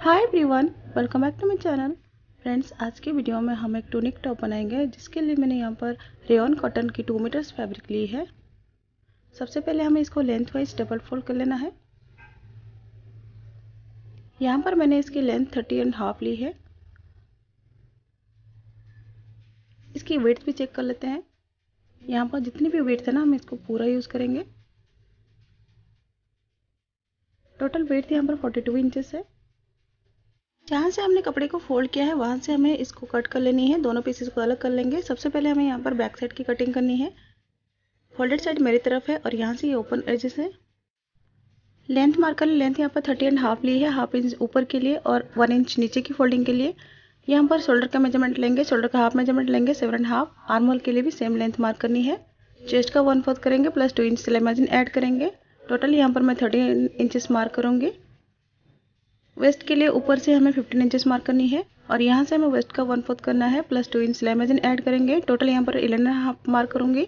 Hi everyone, welcome back to my channel. Friends, आज की video में हम एक टूनिक टॉप बनाएंगे, जिसके लिए मैंने यहाँ पर रेयॉन कॉटन की 2 मीटर्स फैब्रिक ली है। सबसे पहले हमें इसको लेंथ वाइज डबल फोल्ड कर लेना है। यहाँ पर मैंने इसकी लेंथ 30.5 ली है। इसकी विड्थ भी चेक कर लेते हैं। यहाँ पर जितनी भी विड्थ है ना, हम इसको पूरा यूज़ करेंगे। टोटल विड्थ यहाँ पर 42 इंचेस है। जहाँ से हमने कपड़े को फोल्ड किया है वहाँ से हमें इसको कट कर लेनी है। दोनों पीसेस को अलग कर लेंगे। सबसे पहले हमें यहाँ पर बैक साइड की कटिंग करनी है। फोल्डेड साइड मेरी तरफ है और यहाँ से ये ओपन एजेस है। लेंथ मार्क कर लेंथ यहाँ पर 30.5 ली है, हाफ इंच ऊपर के लिए और 1 इंच नीचे की फोल्डिंग के लिए। यहाँ पर शोल्डर का मेजरमेंट लेंगे, शोल्डर का हाफ मेजरमेंट लेंगे 7.5। आर्म होल के लिए भी सेम लेंथ मार्क करनी है। चेस्ट का 1/4 करेंगे प्लस 2 इंच सिलाई मार्जिन ऐड करेंगे। टोटल यहाँ पर मैं 30 इंचेस मार्क करूँगी। वेस्ट के लिए ऊपर से हमें 15 इंचेस मार्क करनी है और यहाँ से हमें वेस्ट का 1/4 करना है प्लस 2 इंच सिलाई मार्जिन ऐड करेंगे। टोटल यहाँ पर 11.5 मार्क करूँगी।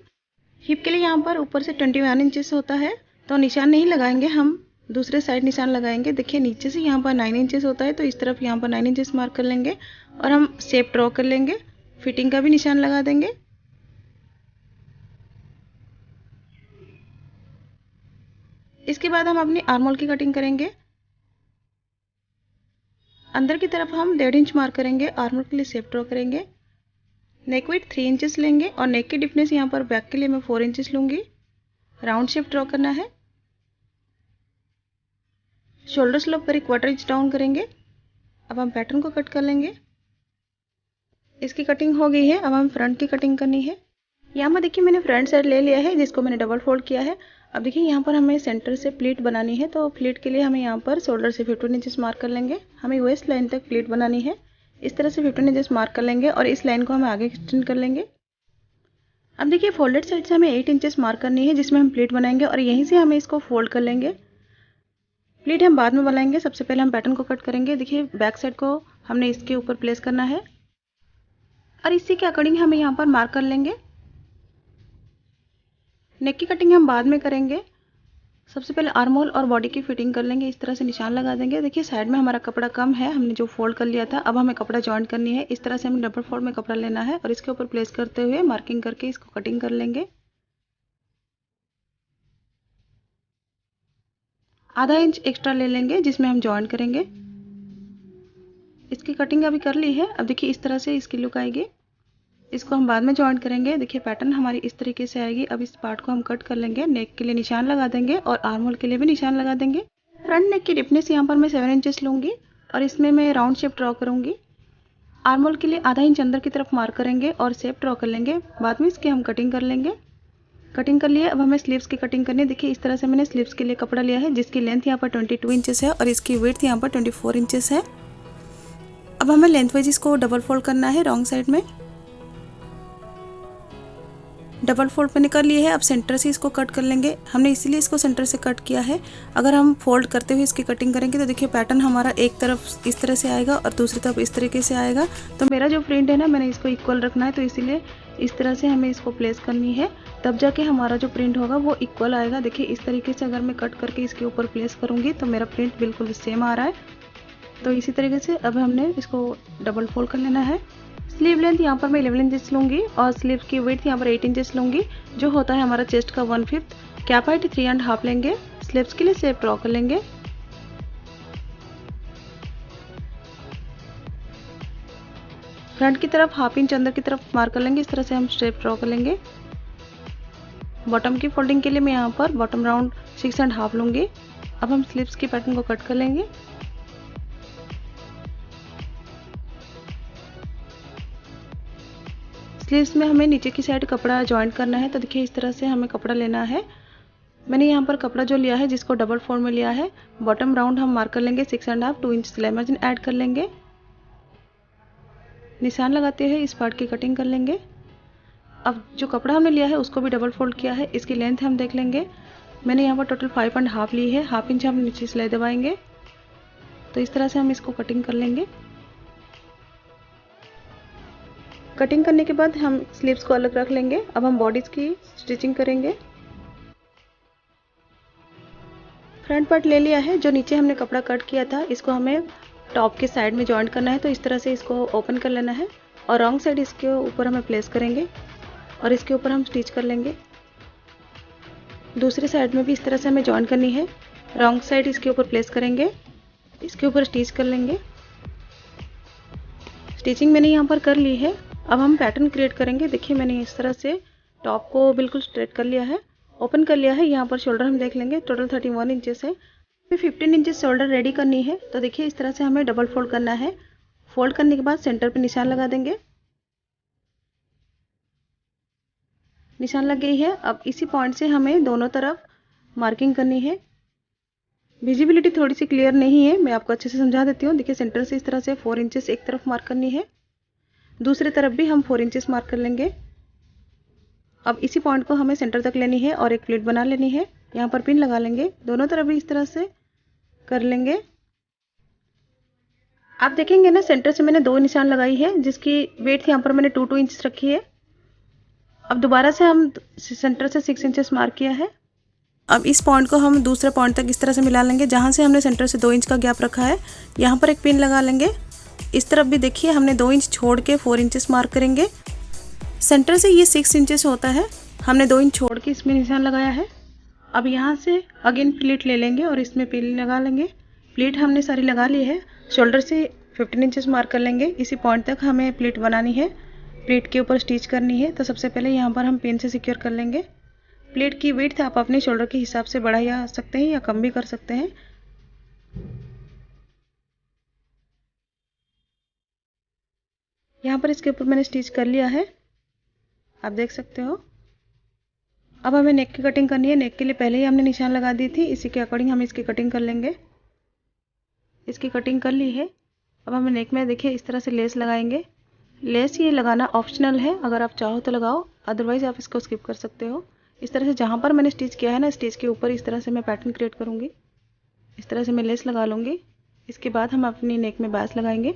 हिप के लिए यहाँ पर ऊपर से 21 इंचेस होता है, तो निशान नहीं लगाएंगे, हम दूसरे साइड निशान लगाएंगे। देखिए नीचे से यहाँ पर 9 इंचेस होता है, तो इस तरफ यहाँ पर 9 इंचेस मार्क कर लेंगे और हम शेप ड्रॉ कर लेंगे। फिटिंग का भी निशान लगा देंगे। इसके बाद हम अपनी आर्म होल की कटिंग करेंगे। अंदर की तरफ हम 1.5 इंच मार्क करेंगे। आर्म होल के लिए शेप ड्रॉ करेंगे। नेक विड्थ 3 इंचेस लेंगे और नेक की डिपनेस यहाँ पर बैक के लिए मैं 4 इंचेस लूँगी। राउंड शेप ड्रॉ करना है। शोल्डर स्लोप पर 1/4 इंच डाउन करेंगे। अब हम पैटर्न को कट कर लेंगे। इसकी कटिंग हो गई है। अब हम फ्रंट की कटिंग करनी है। यहाँ पर देखिए मैंने फ्रंट साइड ले लिया है, जिसको मैंने डबल फोल्ड किया है। अब देखिए यहाँ पर हमें सेंटर से प्लीट बनानी है, तो प्लीट के लिए हमें यहाँ पर शोल्डर से 15 इंचेस मार्क कर लेंगे। हमें वेस्ट लाइन तक प्लीट बनानी है। इस तरह से 15 इंचेस मार्क कर लेंगे और इस लाइन को हमें आगे एक्सटेंड कर लेंगे। अब देखिए फोल्डेड साइड से हमें 8 इंचेस मार्क करनी है, जिसमें हम प्लीट बनाएंगे और यहीं से हमें इसको फोल्ड कर लेंगे। प्लीट हम बाद में बनाएंगे। सबसे पहले हम पैटर्न को कट करेंगे। देखिए बैक साइड को हमने इसके ऊपर प्लेस करना है और इसी के अकॉर्डिंग हमें यहाँ पर मार्क कर लेंगे। नेक की कटिंग हम बाद में करेंगे। सबसे पहले आर्म होल और बॉडी की फिटिंग कर लेंगे। इस तरह से निशान लगा देंगे। देखिए साइड में हमारा कपड़ा कम है, हमने जो फोल्ड कर लिया था। अब हमें कपड़ा जॉइंट करनी है। इस तरह से हमें डबल फोल्ड में कपड़ा लेना है और इसके ऊपर प्लेस करते हुए मार्किंग करके इसको कटिंग कर लेंगे। आधा इंच एक्स्ट्रा ले लेंगे, जिसमें हम जॉइंट करेंगे। इसकी कटिंग अभी कर ली है। अब देखिए इस तरह से इसकी लुक आएगी। इसको हम बाद में जॉइंट करेंगे। देखिए पैटर्न हमारी इस तरीके से आएगी। अब इस पार्ट को हम कट कर लेंगे। नेक के लिए निशान लगा देंगे और आर्म होल के लिए भी निशान लगा देंगे। फ्रंट नेक की डिपनेस यहाँ पर मैं 7 इंचेस लूँगी और इसमें मैं राउंड शेप ड्रॉ करूँगी। आर्म होल के लिए आधा इंच अंदर की तरफ मार्क करेंगे और शेप ड्रॉ कर लेंगे। बाद में इसकी हम कटिंग कर लेंगे। कटिंग कर लिए। अब हमें स्लीव्स की कटिंग करनी है। देखिए इस तरह से मैंने स्लीव्स के लिए कपड़ा लिया है, जिसकी लेंथ यहाँ पर 22 इंचेस है और इसकी विड्थ यहाँ पर 24 इंचेस है। अब हमें लेंथ वाइज इसको डबल फोल्ड करना है। रॉन्ग साइड में डबल फोल्ड मैंने कर लिए है। अब सेंटर से इसको कट कर लेंगे। हमने इसीलिए इसको सेंटर से कट किया है। अगर हम फोल्ड करते हुए इसकी कटिंग करेंगे तो देखिए पैटर्न हमारा एक तरफ इस तरह से आएगा और दूसरी तरफ इस तरीके से आएगा। तो मेरा जो प्रिंट है ना, मैंने इसको इक्वल रखना है, तो इसीलिए इस तरह से हमें इसको प्लेस करनी है। तब जाके हमारा जो प्रिंट होगा वो इक्वल आएगा। देखिए इस तरीके से अगर मैं कट करके इसके ऊपर प्लेस करूँगी तो मेरा प्रिंट बिल्कुल सेम आ रहा है। तो इसी तरीके से अब हमने इसको डबल फोल्ड कर लेना है। स्लीव लेंथ यहाँ पर मैं 11 इंचेस लूँगी और स्लीव की विड्थ यहाँ पर 8 इंचेस लूँगी, जो होता है हमारा चेस्ट का 1/5। कैप हाइट 3.5 लेंगे। स्लीव्स के लिए शेप ड्रॉ कर लेंगे। फ्रंट की तरफ हाफ इंच अंदर की तरफ मार्क कर लेंगे। इस तरह से हम शेप ड्रॉ कर लेंगे। बॉटम की फोल्डिंग के लिए मैं यहाँ पर बॉटम राउंड 6.5 लूँगी। अब हम स्लीव्स की पैटर्न को कट कर लेंगे। स्लीव्स में हमें नीचे की साइड कपड़ा जॉइंट करना है, तो देखिए इस तरह से हमें कपड़ा लेना है। मैंने यहाँ पर कपड़ा जो लिया है, जिसको डबल फोल्ड में लिया है, बॉटम राउंड हम मार्क कर लेंगे 6.5। 2 इंच सिलाई मार्जिन ऐड कर लेंगे। निशान लगाते हुए इस पार्ट की कटिंग कर लेंगे। अब जो कपड़ा हमने लिया है उसको भी डबल फोल्ड किया है। इसकी लेंथ हम देख लेंगे। मैंने यहाँ पर टोटल 5.5 ली है। हाफ इंच हम नीचे सिलाई दबाएंगे, तो इस तरह से हम इसको कटिंग कर लेंगे। कटिंग करने के बाद हम स्लीव्स को अलग रख लेंगे। अब हम बॉडीज की स्टिचिंग करेंगे। फ्रंट पार्ट ले लिया है। जो नीचे हमने कपड़ा कट किया था, इसको हमें टॉप के साइड में जॉइंट करना है, तो इस तरह से इसको ओपन कर लेना है और रॉन्ग साइड इसके ऊपर हमें प्लेस करेंगे और इसके ऊपर हम स्टिच कर लेंगे। दूसरी साइड में भी इस तरह से हमें जॉइन करनी है, रॉन्ग साइड इसके ऊपर प्लेस करेंगे, इसके ऊपर स्टिच कर लेंगे। स्टिचिंग मैंने यहाँ पर कर ली है। अब हम पैटर्न क्रिएट करेंगे। देखिए मैंने इस तरह से टॉप को बिल्कुल स्ट्रेट कर लिया है, ओपन कर लिया है। यहाँ पर शोल्डर हम देख लेंगे, टोटल 31 इंचेस है। फिर 15 इंचेस शोल्डर रेडी करनी है। तो देखिए इस तरह से हमें डबल फोल्ड करना है। फोल्ड करने के बाद सेंटर पे निशान लगा देंगे। निशान लग गई है। अब इसी पॉइंट से हमें दोनों तरफ मार्किंग करनी है। विजिबिलिटी थोड़ी सी क्लियर नहीं है, मैं आपको अच्छे से समझा देती हूँ। देखिए सेंटर से इस तरह से 4 इंचेस एक तरफ मार्क करनी है, दूसरी तरफ भी हम 4 इंचेस मार्क कर लेंगे। अब इसी पॉइंट को हमें सेंटर तक लेनी है और एक प्लेट बना लेनी है। यहाँ पर पिन लगा लेंगे, दोनों तरफ भी इस तरह से कर लेंगे। आप देखेंगे ना सेंटर से मैंने 2 निशान लगाई है, जिसकी वेट यहाँ पर मैंने 2 इंच रखी है। अब दोबारा से हम सेंटर से 6 इंचेस मार्क किया है। अब इस पॉइंट को हम दूसरे पॉइंट तक इस तरह से मिला लेंगे, जहाँ से हमने सेंटर से 2 इंच का गैप रखा है। यहाँ पर एक पिन लगा लेंगे। इस तरफ भी देखिए हमने 2 इंच छोड़ के 4 इंचेस मार्क करेंगे। सेंटर से ये 6 इंचेस होता है, हमने 2 इंच छोड़ के इसमें निशान लगाया है। अब यहाँ से अगेन प्लीट ले लेंगे और इसमें पिन लगा लेंगे। प्लीट हमने सारी लगा ली है। शोल्डर से 15 इंचेस मार्क कर लेंगे। इसी पॉइंट तक हमें प्लीट बनानी है, प्लीट के ऊपर स्टिच करनी है। तो सबसे पहले यहाँ पर हम पिन से सिक्योर कर लेंगे। प्लीट की विड्थ आप अपने शोल्डर के हिसाब से बढ़ा या सकते हैं या कम भी कर सकते हैं। यहाँ पर इसके ऊपर मैंने स्टिच कर लिया है, आप देख सकते हो। अब हमें नेक की कटिंग करनी है। नेक के लिए पहले ही हमने निशान लगा दी थी, इसी के अकॉर्डिंग हम इसकी कटिंग कर लेंगे। इसकी कटिंग कर ली है। अब हमें नेक में देखिए इस तरह से लेस लगाएंगे। लेस ये लगाना ऑप्शनल है, अगर आप चाहो तो लगाओ, अदरवाइज आप इसको स्किप कर सकते हो। इस तरह से जहाँ पर मैंने स्टिच किया है ना, स्टिच के ऊपर इस तरह से मैं पैटर्न क्रिएट करूँगी। इस तरह से मैं लेस लगा लूँगी। इसके बाद हम अपनी नेक में बैस लगाएंगे।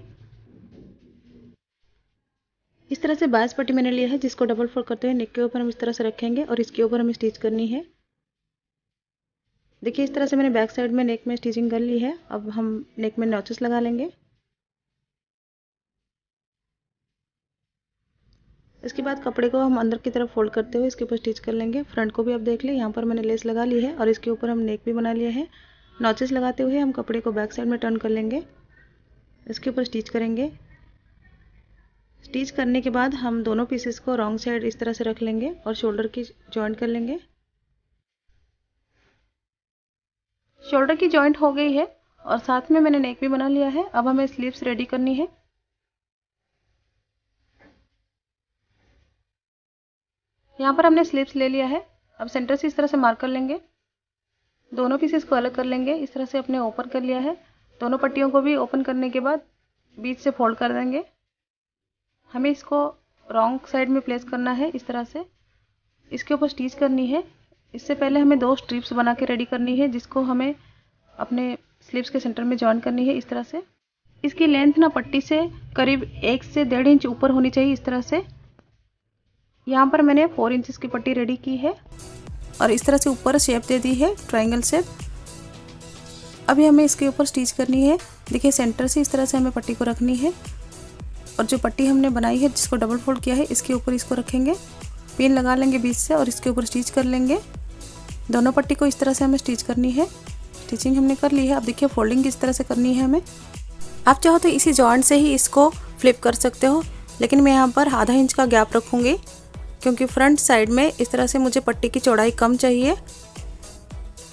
इस तरह से 22 पट्टी मैंने लिया है, जिसको डबल फोल्ड करते हुए नेक के ऊपर हम इस तरह से रखेंगे और इसके ऊपर हमें स्टिच करनी है। देखिए इस तरह से मैंने बैक साइड में नेक में स्टिचिंग कर ली है। अब हम नेक में नॉचेस लगा लेंगे। इसके बाद कपड़े को हम अंदर की तरफ फोल्ड करते हुए इसके ऊपर स्टिच कर लेंगे। फ्रंट को भी आप देख लें, यहाँ पर मैंने लेस लगा ली है और इसके ऊपर हम नेक भी बना लिया है। नॉचेस लगाते हुए हम कपड़े को बैक साइड में टर्न कर लेंगे, इसके ऊपर स्टिच करेंगे। स्टिच करने के बाद हम दोनों पीसेस को रॉन्ग साइड इस तरह से रख लेंगे और शोल्डर की जॉइंट कर लेंगे। शोल्डर की जॉइंट हो गई है और साथ में मैंने नेक भी बना लिया है। अब हमें स्लीव्स रेडी करनी है। यहाँ पर हमने स्लीव्स ले लिया है। अब सेंटर से इस तरह से मार्क कर लेंगे, दोनों पीसेस को अलग कर लेंगे। इस तरह से अपने ओपन कर लिया है। दोनों पट्टियों को भी ओपन करने के बाद बीच से फोल्ड कर देंगे। हमें इसको रॉन्ग साइड में प्लेस करना है, इस तरह से इसके ऊपर स्टिच करनी है। इससे पहले हमें 2 स्ट्रिप्स बना के रेडी करनी है, जिसको हमें अपने स्लीव्स के सेंटर में जॉइन करनी है। इस तरह से इसकी लेंथ ना पट्टी से करीब 1 से 1.5 इंच ऊपर होनी चाहिए। इस तरह से यहाँ पर मैंने 4 इंचेस की पट्टी रेडी की है और इस तरह से ऊपर शेप दे दी है, ट्रायंगल शेप। अभी हमें इसके ऊपर स्टिच करनी है। देखिए सेंटर से इस तरह से हमें पट्टी को रखनी है और जो पट्टी हमने बनाई है, जिसको डबल फोल्ड किया है, इसके ऊपर इसको रखेंगे, पिन लगा लेंगे बीच से और इसके ऊपर स्टिच कर लेंगे। दोनों पट्टी को इस तरह से हमें स्टिच करनी है। स्टिचिंग हमने कर ली है। अब देखिए फोल्डिंग किस तरह से करनी है हमें। आप चाहो तो इसी जॉइंट से ही इसको फ्लिप कर सकते हो, लेकिन मैं यहाँ पर आधा इंच का गैप रखूँगी, क्योंकि फ्रंट साइड में इस तरह से मुझे पट्टी की चौड़ाई कम चाहिए।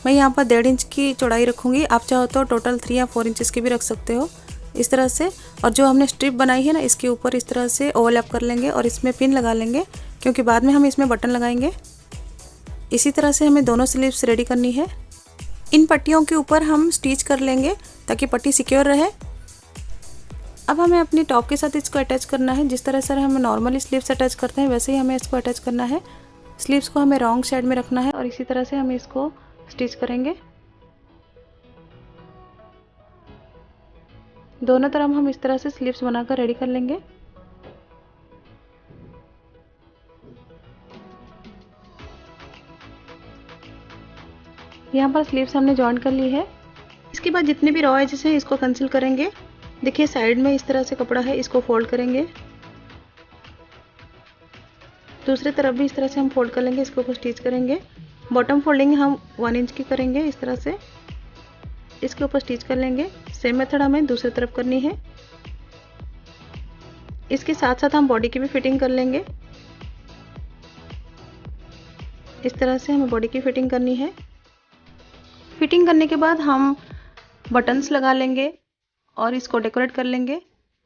मैं यहाँ पर 1.5 इंच की चौड़ाई रखूँगी। आप चाहो तो टोटल 3 या 4 इंचेस की भी रख सकते हो, इस तरह से। और जो हमने स्ट्रिप बनाई है ना, इसके ऊपर इस तरह से ओवरलैप कर लेंगे और इसमें पिन लगा लेंगे, क्योंकि बाद में हम इसमें बटन लगाएंगे। इसी तरह से हमें दोनों स्लीव्स रेडी करनी है। इन पट्टियों के ऊपर हम स्टिच कर लेंगे ताकि पट्टी सिक्योर रहे। अब हमें अपनी टॉप के साथ इसको अटैच करना है। जिस तरह से हम नॉर्मली स्लीव्स अटैच करते हैं, वैसे ही हमें इसको अटैच करना है। स्लीव्स को हमें रॉन्ग साइड में रखना है और इसी तरह से हम इसको स्टिच करेंगे। दोनों तरफ हम इस तरह से स्लीव्स बनाकर रेडी कर लेंगे। यहाँ पर स्लीव्स हमने जॉइन कर ली है। इसके बाद जितने भी रॉ एजेस हैं इसको कैंसिल करेंगे देखिए साइड में इस तरह से कपड़ा है, इसको फोल्ड करेंगे। दूसरी तरफ भी इस तरह से हम फोल्ड कर लेंगे, इसके ऊपर स्टिच करेंगे। बॉटम फोल्डिंग हम 1 इंच की करेंगे, इस तरह से इसके ऊपर स्टिच कर लेंगे। सेम मेथड हमें दूसरी तरफ करनी है। इसके साथ साथ हम बॉडी की भी फिटिंग कर लेंगे। इस तरह से हमें बॉडी की फिटिंग करनी है। फिटिंग करने के बाद हम बटन्स लगा लेंगे और इसको डेकोरेट कर लेंगे।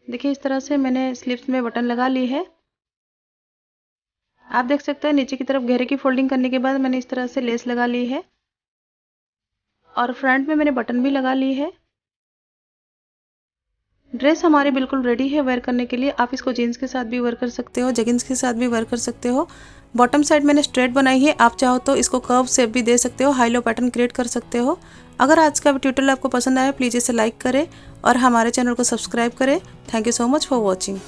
देखिए इस तरह से मैंने स्लीव्स में बटन लगा ली है। आप देख सकते हैं नीचे की तरफ घेरे की फोल्डिंग करने के बाद मैंने इस तरह से लेस लगा ली है और फ्रंट में मैंने बटन भी लगा ली है। ड्रेस हमारी बिल्कुल रेडी है वेयर करने के लिए। आप इसको जीन्स के साथ भी वेयर कर सकते हो, जगिन्स के साथ भी वेयर कर सकते हो। बॉटम साइड मैंने स्ट्रेट बनाई है, आप चाहो तो इसको कर्व शेप भी दे सकते हो, हाई लो पैटर्न क्रिएट कर सकते हो। अगर आज का ट्यूटोरियल आपको पसंद आया प्लीज़ इसे लाइक करें और हमारे चैनल को सब्सक्राइब करें। Thank you so much for watching.